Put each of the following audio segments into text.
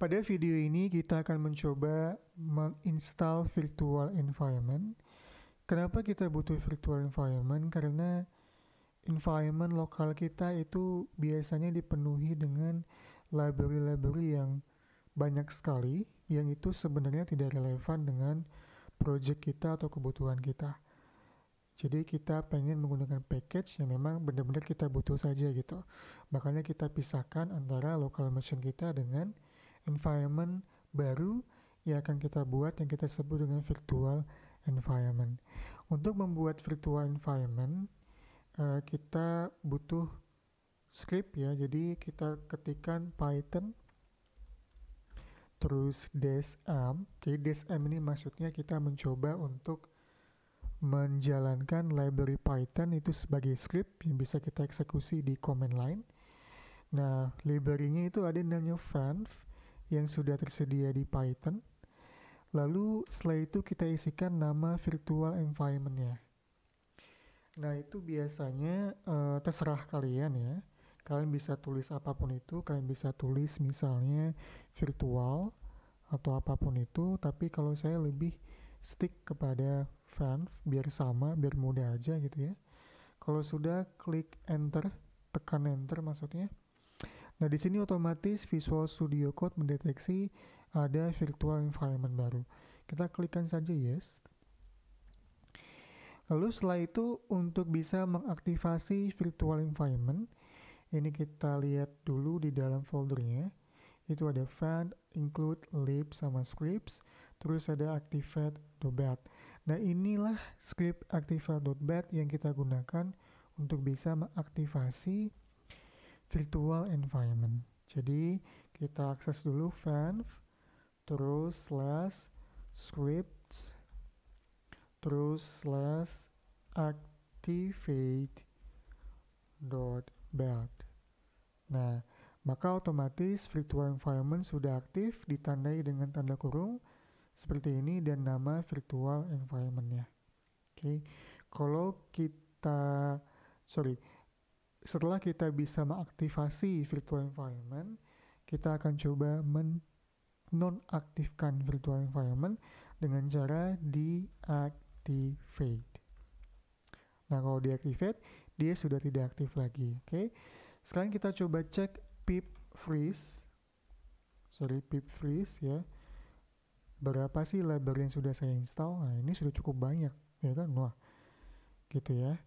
Pada video ini kita akan mencoba menginstal virtual environment. Kenapa kita butuh virtual environment? Karena environment lokal kita itu biasanya dipenuhi dengan library-library yang banyak sekali, yang itu sebenarnya tidak relevan dengan project kita atau kebutuhan kita. Jadi kita pengen menggunakan package yang memang benar-benar kita butuh saja gitu. Makanya kita pisahkan antara local machine kita dengan environment baru yang akan kita buat yang kita sebut dengan virtual environment. Untuk membuat virtual environment, kita butuh script ya. Jadi kita ketikkan Python terus -m. Jadi -m ini maksudnya kita mencoba untuk menjalankan library Python itu sebagai script yang bisa kita eksekusi di command line. Nah, library-nya itu ada namanya Fanv yang sudah tersedia di Python. Lalu setelah itu kita isikan nama virtual environment-nya. Nah, itu biasanya terserah kalian ya. Kalian bisa tulis apapun itu, kalian bisa tulis misalnya virtual atau apapun itu, tapi kalau saya lebih stick kepada Fanv biar sama, biar mudah aja gitu ya. Kalau sudah klik enter, tekan enter maksudnya. Nah, di sini otomatis Visual Studio Code mendeteksi ada virtual environment baru. Kita klikkan saja yes. Lalu setelah itu untuk bisa mengaktifasi virtual environment, ini kita lihat dulu di dalam foldernya. Itu ada fan, include, lib, sama scripts. Terus ada activate.bat. Nah, inilah script activate.bat yang kita gunakan untuk bisa mengaktifasi virtual environment. Jadi kita akses dulu fanv, terus /scripts, terus /activate.bat. Nah, maka otomatis virtual environment sudah aktif, ditandai dengan tanda kurung seperti ini dan nama virtual environment-nya. Oke. Kalau kita setelah kita bisa mengaktifasi virtual environment, kita akan coba menonaktifkan virtual environment dengan cara deactivate. Nah, kalau deactivate, dia sudah tidak aktif lagi. Oke. Sekarang kita coba cek pip freeze ya. Berapa sih library yang sudah saya install? Nah, ini sudah cukup banyak, ya kan? Wah, gitu ya.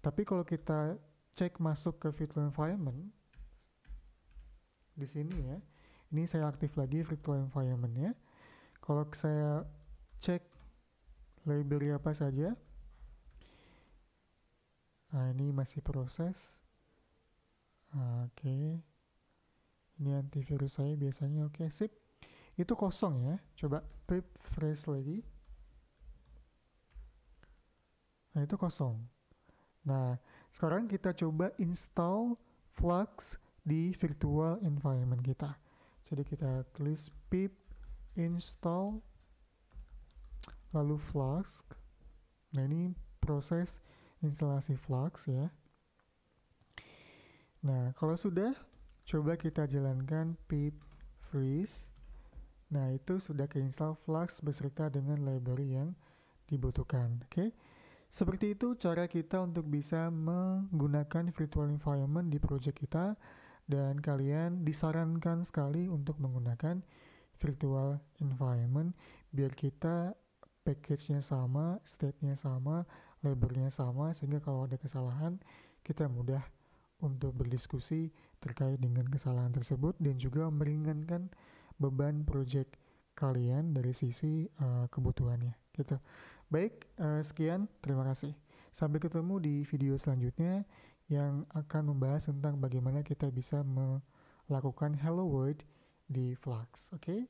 Tapi kalau kita cek masuk ke virtual environment di sini ya, ini saya aktif lagi virtual environment-nya. Kalau saya cek library apa saja, nah ini masih proses. Oke. Ini antivirus saya biasanya oke, sip. Itu kosong ya. Coba pip freeze lagi. Nah, itu kosong. Nah, sekarang kita coba install Flux di virtual environment kita. Jadi kita tulis pip install lalu Flux. Nah, ini proses instalasi Flux ya. Nah, kalau sudah, coba kita jalankan pip freeze. Nah, itu sudah keinstall Flux beserta dengan library yang dibutuhkan. Oke. Seperti itu cara kita untuk bisa menggunakan virtual environment di project kita, dan kalian disarankan sekali untuk menggunakan virtual environment biar kita package-nya sama, state-nya sama, library-nya sama, sehingga kalau ada kesalahan kita mudah untuk berdiskusi terkait dengan kesalahan tersebut dan juga meringankan beban project kalian dari sisi kebutuhannya gitu. Baik, sekian, terima kasih. Sampai ketemu di video selanjutnya yang akan membahas tentang bagaimana kita bisa melakukan Hello World di Flux. Oke?